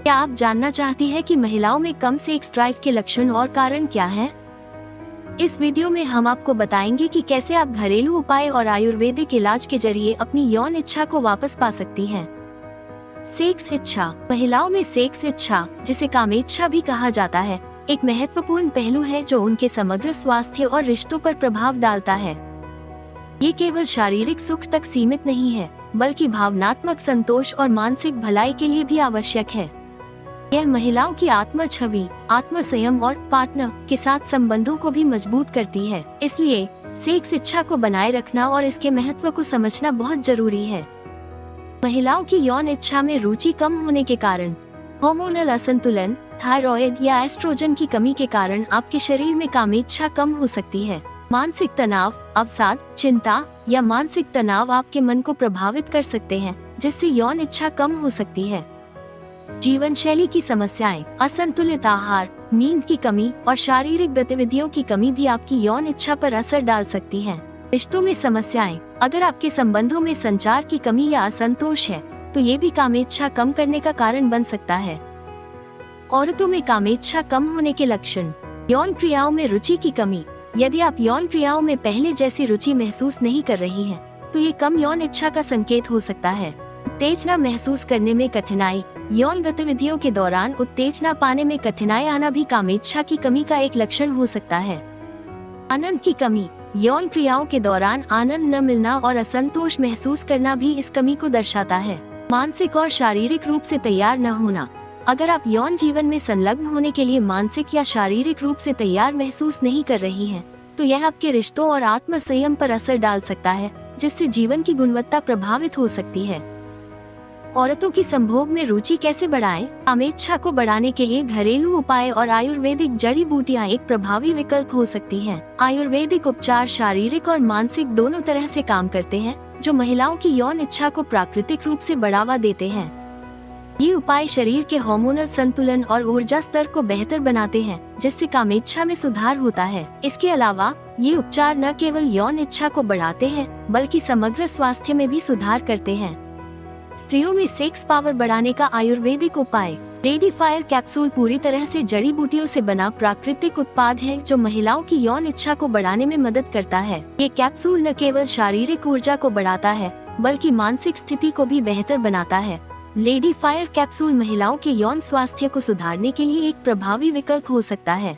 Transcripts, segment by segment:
क्या आप जानना चाहती हैं कि महिलाओं में कम सेक्स ड्राइव के लक्षण और कारण क्या हैं? इस वीडियो में हम आपको बताएंगे कि कैसे आप घरेलू उपाय और आयुर्वेदिक इलाज के जरिए अपनी यौन इच्छा को वापस पा सकती हैं। सेक्स इच्छा। महिलाओं में सेक्स इच्छा, जिसे कामेच्छा भी कहा जाता है, एक महत्वपूर्ण पहलू है जो उनके समग्र स्वास्थ्य और रिश्तों पर प्रभाव डालता है। ये केवल शारीरिक सुख तक सीमित नहीं है, बल्कि भावनात्मक संतोष और मानसिक भलाई के लिए भी आवश्यक है। यह महिलाओं की आत्म छवि, आत्म संयम और पार्टनर के साथ संबंधों को भी मजबूत करती है। इसलिए सेक्स इच्छा को बनाए रखना और इसके महत्व को समझना बहुत जरूरी है। महिलाओं की यौन इच्छा में रुचि कम होने के कारण हार्मोनल असंतुलन, थायराइड या एस्ट्रोजन की कमी के कारण आपके शरीर में कामेच्छा कम हो सकती है। मानसिक तनाव, अवसाद, चिंता या मानसिक तनाव आपके मन को प्रभावित कर सकते हैं, जिससे यौन इच्छा कम हो सकती है। जीवन शैली की समस्याएं, असंतुलित आहार, नींद की कमी और शारीरिक गतिविधियों की कमी भी आपकी यौन इच्छा पर असर डाल सकती हैं। रिश्तों में समस्याएं। अगर आपके संबंधों में संचार की कमी या असंतोष है, तो ये भी कामेच्छा कम करने का कारण बन सकता है। औरतों में कामेच्छा कम होने के लक्षण। यौन क्रियाओं में रुचि की कमी। यदि आप यौन क्रियाओं में पहले जैसी रुचि महसूस नहीं कर रही हैं, तो ये कम यौन इच्छा का संकेत हो सकता है। उत्तेजना महसूस करने में कठिनाई। यौन गतिविधियों के दौरान उत्तेजना पाने में कठिनाई आना भी कामेच्छा की कमी का एक लक्षण हो सकता है। आनंद की कमी। यौन क्रियाओं के दौरान आनंद न मिलना और असंतोष महसूस करना भी इस कमी को दर्शाता है। मानसिक और शारीरिक रूप से तैयार न होना। अगर आप यौन जीवन में संलग्न होने के लिए मानसिक या शारीरिक रूप से तैयार महसूस नहीं कर रही हैं, तो यह आपके रिश्तों और आत्म संयम पर असर डाल सकता है, जिससे जीवन की गुणवत्ता प्रभावित हो सकती है। औरतों की संभोग में रुचि कैसे बढ़ाएं? कामेच्छा को बढ़ाने के लिए घरेलू उपाय और आयुर्वेदिक जड़ी बूटियां एक प्रभावी विकल्प हो सकती हैं। आयुर्वेदिक उपचार शारीरिक और मानसिक दोनों तरह से काम करते हैं, जो महिलाओं की यौन इच्छा को प्राकृतिक रूप से बढ़ावा देते हैं। ये उपाय शरीर के हार्मोनल संतुलन और ऊर्जा स्तर को बेहतर बनाते हैं, जिससे कामेच्छा में सुधार होता है। इसके अलावा ये उपचार न केवल यौन इच्छा को बढ़ाते हैं, बल्कि समग्र स्वास्थ्य में भी सुधार करते हैं। स्त्रियों में सेक्स पावर बढ़ाने का आयुर्वेदिक उपाय। लेडी फायर कैप्सूल पूरी तरह से जड़ी बूटियों से बना प्राकृतिक उत्पाद है, जो महिलाओं की यौन इच्छा को बढ़ाने में मदद करता है। ये कैप्सूल न केवल शारीरिक ऊर्जा को बढ़ाता है, बल्कि मानसिक स्थिति को भी बेहतर बनाता है। लेडी फायर कैप्सूल महिलाओं के यौन स्वास्थ्य को सुधारने के लिए एक प्रभावी विकल्प हो सकता है।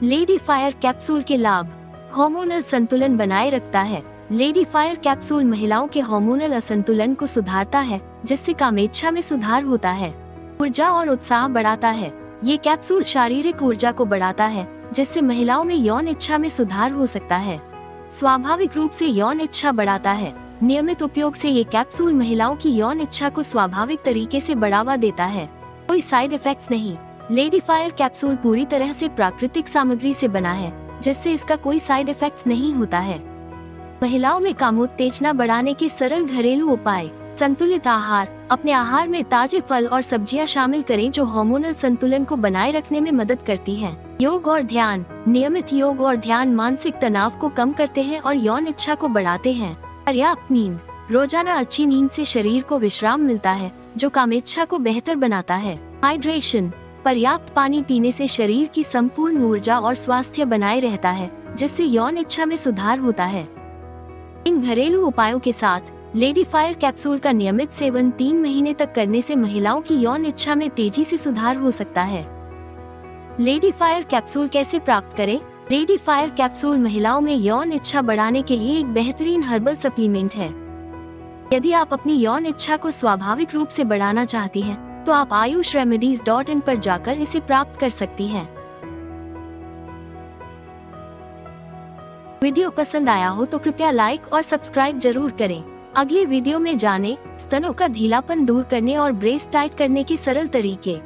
लेडी फायर कैप्सूल के लाभ। हार्मोनल संतुलन बनाए रखता है। लेडी फायर कैप्सूल महिलाओं के हार्मोनल असंतुलन को सुधारता है, जिससे कामेच्छा में सुधार होता है। ऊर्जा और उत्साह बढ़ाता है। ये कैप्सूल शारीरिक ऊर्जा को बढ़ाता है, जिससे महिलाओं में यौन इच्छा में सुधार हो सकता है। स्वाभाविक रूप से यौन इच्छा बढ़ाता है। नियमित उपयोग से ये कैप्सूल महिलाओं की यौन इच्छा को स्वाभाविक तरीके से बढ़ावा देता है। कोई साइड इफेक्ट्स नहीं। लेडी फायर कैप्सूल पूरी तरह से प्राकृतिक सामग्री से बना है, जिससे इसका कोई साइड इफेक्ट्स नहीं होता है। महिलाओं में कामोत्तेजना बढ़ाने के सरल घरेलू उपाय। संतुलित आहार। अपने आहार में ताजे फल और सब्जियां शामिल करें, जो हार्मोनल संतुलन को बनाए रखने में मदद करती हैं। योग और ध्यान। नियमित योग और ध्यान मानसिक तनाव को कम करते हैं और यौन इच्छा को बढ़ाते हैं। पर्याप्त नींद। रोजाना अच्छी नींद से शरीर को विश्राम मिलता है, जो कामेच्छा को बेहतर बनाता है। हाइड्रेशन। पर्याप्त पानी पीने से शरीर की संपूर्ण ऊर्जा और स्वास्थ्य बनाए रहता है, जिससे यौन इच्छा में सुधार होता है। इन घरेलू उपायों के साथ लेडी फायर कैप्सूल का नियमित सेवन 3 महीने तक करने से महिलाओं की यौन इच्छा में तेजी से सुधार हो सकता है। लेडी फायर कैप्सूल कैसे प्राप्त करें? लेडी फायर कैप्सूल महिलाओं में यौन इच्छा बढ़ाने के लिए एक बेहतरीन हर्बल सप्लीमेंट है। यदि आप अपनी यौन इच्छा को स्वाभाविक रूप से बढ़ाना चाहती हैं, तो आप ayushRemedies.in पर जाकर इसे प्राप्त कर सकती हैं। वीडियो पसंद आया हो तो कृपया लाइक और सब्सक्राइब जरूर करें। अगले वीडियो में जानें स्तनों का ढीलापन दूर करने और ब्रेस्ट टाइट करने के सरल तरीके।